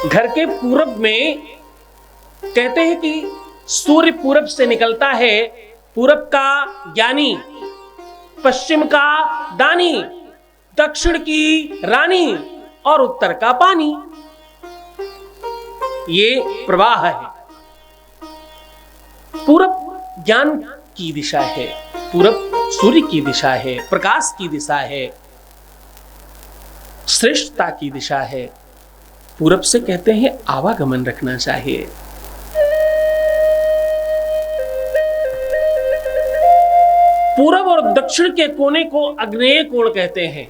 घर के पूरब में कहते हैं कि सूर्य पूरब से निकलता है, पूरब का ज्ञानी, पश्चिम का दानी, दक्षिण की रानी और उत्तर का पानी। ये प्रवाह है। पूरब ज्ञान की दिशा है, पूरब सूर्य की दिशा है, प्रकाश की दिशा है, श्रेष्ठता की दिशा है। पूरब से कहते हैं आवागमन रखना चाहिए। पूरब और दक्षिण के कोने को आग्नेय कोण कहते हैं।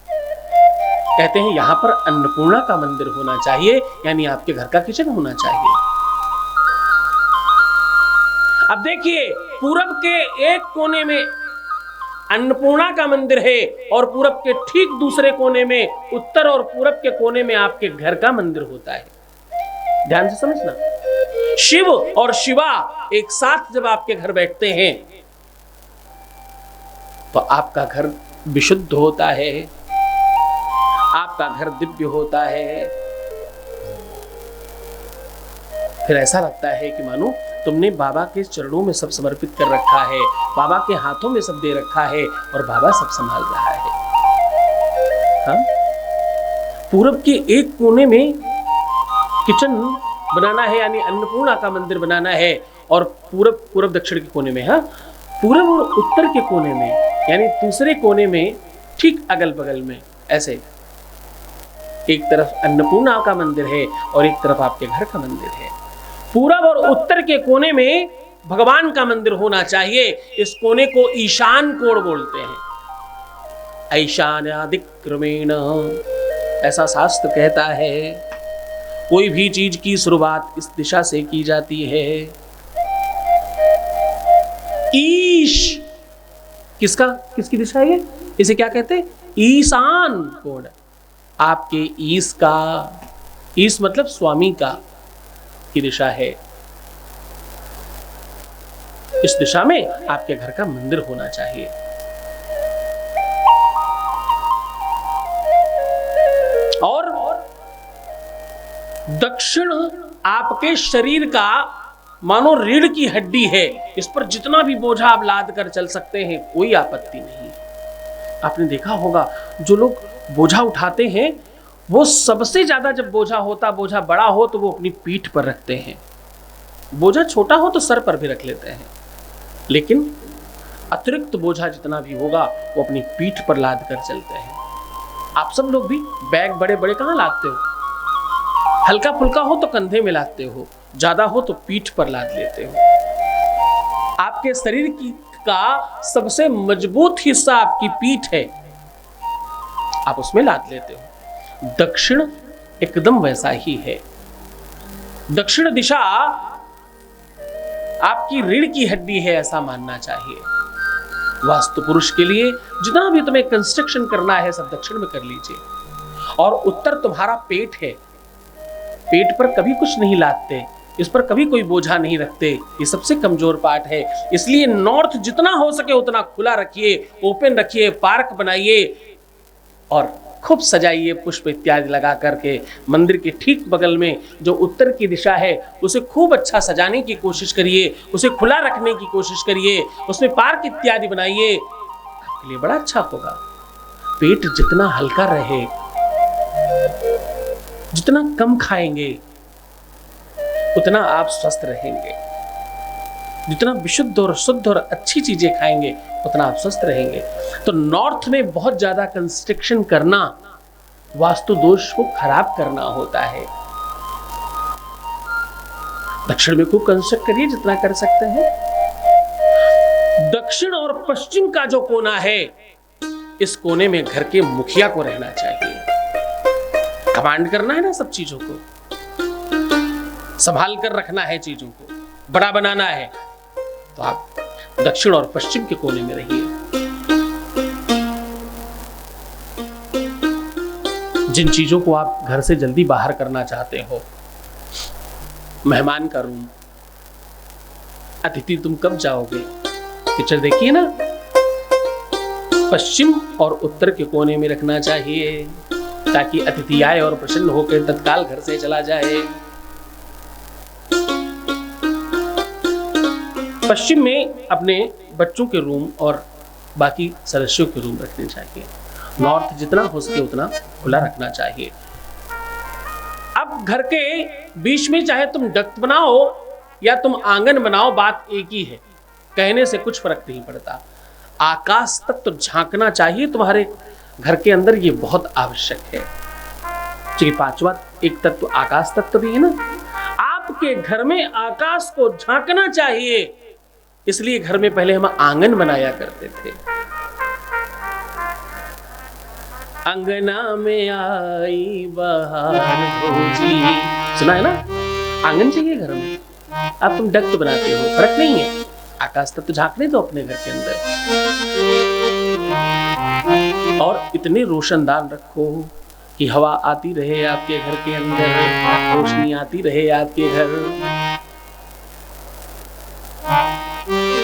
कहते हैं यहां पर अन्नपूर्णा का मंदिर होना चाहिए, यानी आपके घर का किचन होना चाहिए। अब देखिए, पूरब के एक कोने में अन्नपूर्णा का मंदिर है और पूरब के ठीक दूसरे कोने में, उत्तर और पूरब के कोने में आपके घर का मंदिर होता है। ध्यान से समझना, शिव और शिवा एक साथ जब आपके घर बैठते हैं तो आपका घर विशुद्ध होता है, आपका घर दिव्य होता है। फिर ऐसा लगता है कि मानो तुमने बाबा के चरणों में सब समर्पित कर रखा है, बाबा के हाथों में सब दे रखा है और बाबा सब संभाल रहा है। हाँ? पूरब के एक कोने में किचन बनाना है, यानी अन्नपूर्णा का मंदिर बनाना है, और पूरब दक्षिण के कोने में, हाँ, पूरब और उत्तर के कोने में, यानी दूसरे कोने में ठीक अगल बगल में, ऐसे एक तरफ अन्नपूर्णा का मंदिर है और एक तरफ आपके घर का मंदिर है। पूरब और उत्तर के कोने में भगवान का मंदिर होना चाहिए। इस कोने को ईशान कोण बोलते हैं। ईशान्यादिक्रमेण, ऐसा शास्त्र कहता है। कोई भी चीज की शुरुआत इस दिशा से की जाती है। ईश किसकी दिशा है? इसे क्या कहते हैं? ईशान कोण। आपके ईश का, ईश मतलब स्वामी का, की दिशा है। इस दिशा में आपके घर का मंदिर होना चाहिए। और दक्षिण आपके शरीर का मानो रीढ़ की हड्डी है। इस पर जितना भी बोझा आप लाद कर चल सकते हैं, कोई आपत्ति नहीं। आपने देखा होगा जो लोग बोझा उठाते हैं, वो सबसे ज्यादा जब बोझा बड़ा हो तो वो अपनी पीठ पर रखते हैं। बोझा छोटा हो तो सर पर भी रख लेते हैं, लेकिन अतिरिक्त बोझा जितना भी होगा वो अपनी पीठ पर लाद कर चलते हैं। आप सब लोग भी बैग बड़े बड़े कहां लादते हो? हल्का फुल्का हो तो कंधे में लादते हो, ज्यादा हो तो पीठ पर लाद लेते हो। आपके शरीर का सबसे मजबूत हिस्सा आपकी पीठ है, आप उसमें लाद लेते हो। दक्षिण एकदम वैसा ही है। दक्षिण दिशा आपकी रीढ़ की हड्डी है, ऐसा मानना चाहिए। वास्तु पुरुष के लिए जितना भी तुम्हें कंस्ट्रक्शन करना है सब दक्षिण में कर लीजिए। और उत्तर तुम्हारा पेट है, पेट पर कभी कुछ नहीं लादते, इस पर कभी कोई बोझा नहीं रखते, ये सबसे कमजोर पार्ट है। इसलिए नॉर्थ जितना हो सके उतना खुला रखिए, ओपन रखिए, पार्क बनाइए और खूब सजाइए पुष्प इत्यादि लगा करके। मंदिर के ठीक बगल में जो उत्तर की दिशा है उसे खूब अच्छा सजाने की कोशिश करिए, उसे खुला रखने की कोशिश करिए, उसमें पार्क इत्यादि बनाइए, आपके लिए बड़ा अच्छा होगा। पेट जितना हल्का रहे, जितना कम खाएंगे उतना आप स्वस्थ रहेंगे। जितना विशुद्ध और शुद्ध और अच्छी चीजें खाएंगे उतना आप स्वस्थ रहेंगे। तो नॉर्थ में बहुत ज्यादा कंस्ट्रक्शन करना वास्तु दोष को खराब करना होता है। दक्षिण में खूब कंस्ट्रक्ट करिए जितना कर सकते हैं। दक्षिण और पश्चिम का जो कोना है, इस कोने में घर के मुखिया को रहना चाहिए। कमांड करना है ना, सब चीजों को संभाल कर रखना है, चीजों को बड़ा बनाना है, तो आप दक्षिण और पश्चिम के कोने में रहिए। जिन चीजों को आप घर से जल्दी बाहर करना चाहते हो, मेहमान का रूम, अतिथि तुम कब जाओगे, पिक्चर देखिए ना, पश्चिम और उत्तर के कोने में रखना चाहिए। ताकि अतिथि आए और प्रसन्न होकर तत्काल घर से चला जाए। पश्चिम में अपने बच्चों के रूम और बाकी सदस्यों के रूम रखने चाहिए। नॉर्थ जितना हो सके उतना खुला रखना चाहिए। अब घर के बीच में चाहे तुम डक्ट बनाओ या तुम आंगन बनाओ, बात एक ही है, कहने से कुछ फर्क नहीं पड़ता। आकाश तक तो झांकना चाहिए तुम्हारे घर के अंदर, ये बहुत आवश्यक है। क्योंकि पांचवा एक तत्व आकाश तत्व भी है ना। आपके घर में आकाश को झांकना चाहिए, इसलिए घर में पहले हम आंगन बनाया करते थे। अंगना में आई बहार भौजी, सुना है ना? आंगन चाहिए घर में। अब तुम डक्ट बनाते हो, फर्क नहीं है, आकाश तक तो झांकने दो अपने घर के अंदर। और इतने रोशनदान रखो कि हवा आती रहे आपके घर के अंदर, रोशनी आती रहे आपके घर।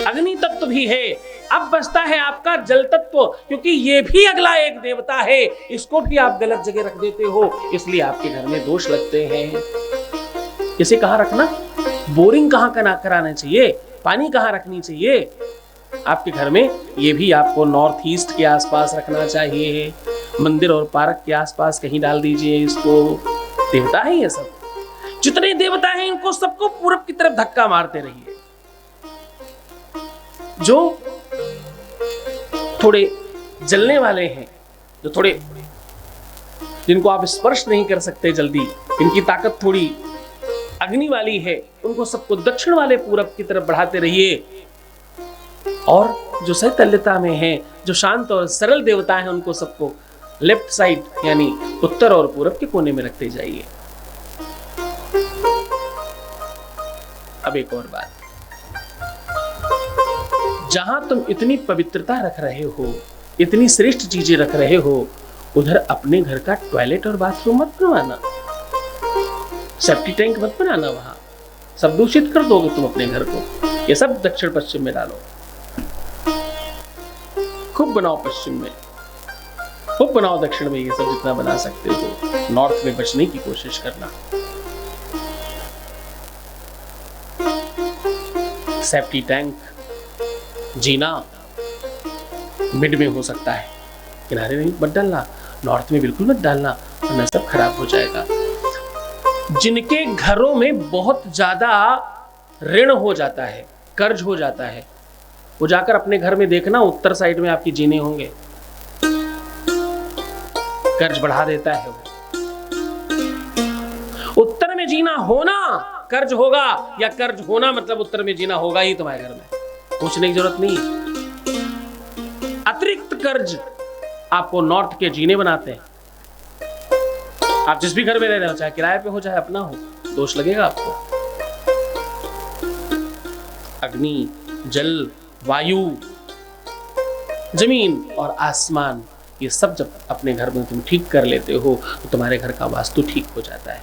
अग्नि तत्व भी है। अब बचता है आपका जल तत्व, क्योंकि ये भी अगला एक देवता है, इसको भी आप गलत जगह रख देते हो, इसलिए आपके घर में दोष लगते हैं। इसे कहाँ रखना? बोरिंग कहाँ कराना चाहिए, पानी कहाँ रखनी चाहिए आपके घर में, ये भी आपको नॉर्थ ईस्ट के आसपास रखना चाहिए। मंदिर और पार्क के आसपास कहीं डाल दीजिए इसको। देवता है ये सब, जितने देवता हैं इनको सबको पूरब की तरफ धक्का मारते रहिए। जो थोड़े जलने वाले हैं, जो थोड़े जिनको आप स्पर्श नहीं कर सकते जल्दी, इनकी ताकत थोड़ी अग्नि वाली है, उनको सबको दक्षिण वाले पूरब की तरफ बढ़ाते रहिए। और जो सैतल्यता में है, जो शांत और सरल देवता हैं, उनको सबको लेफ्ट साइड यानी उत्तर और पूरब के कोने में रखते जाइए। अब एक और बात, जहां तुम इतनी पवित्रता रख रहे हो, इतनी श्रेष्ठ चीजें रख रहे हो, उधर अपने घर का टॉयलेट और बाथरूम मत बनवाना, सेफ्टी टैंक मत बनाना। वहां सब दूषित कर दोगे तुम अपने घर को। ये सब दक्षिण पश्चिम में डालो, खूब बनाओ पश्चिम में, खूब बनाओ दक्षिण में, ये सब जितना बना सकते हो। नॉर्थ में बचने की कोशिश करना। सेफ्टी टैंक, जीना मिड में हो सकता है, किनारे में मत डालना, नॉर्थ में बिल्कुल मत डालना, वरना सब खराब हो जाएगा। जिनके घरों में बहुत ज्यादा ऋण हो जाता है, कर्ज हो जाता है, वो जाकर अपने घर में देखना, उत्तर साइड में आपकी जीने होंगे। कर्ज बढ़ा देता है वो। उत्तर में जीना होना कर्ज होगा, या कर्ज होना मतलब उत्तर में जीना होगा ही तुम्हारे घर में, पूछने की जरूरत नहीं। अतिरिक्त कर्ज आपको नॉर्थ के जीने बनाते हैं। आप जिस भी घर में रह रहे हो, चाहे किराए पे हो चाहे अपना हो, दोष लगेगा आपको। अग्नि, जल, वायु, जमीन और आसमान, ये सब जब अपने घर में तुम ठीक कर लेते हो तो तुम्हारे घर का वास्तु ठीक हो जाता है।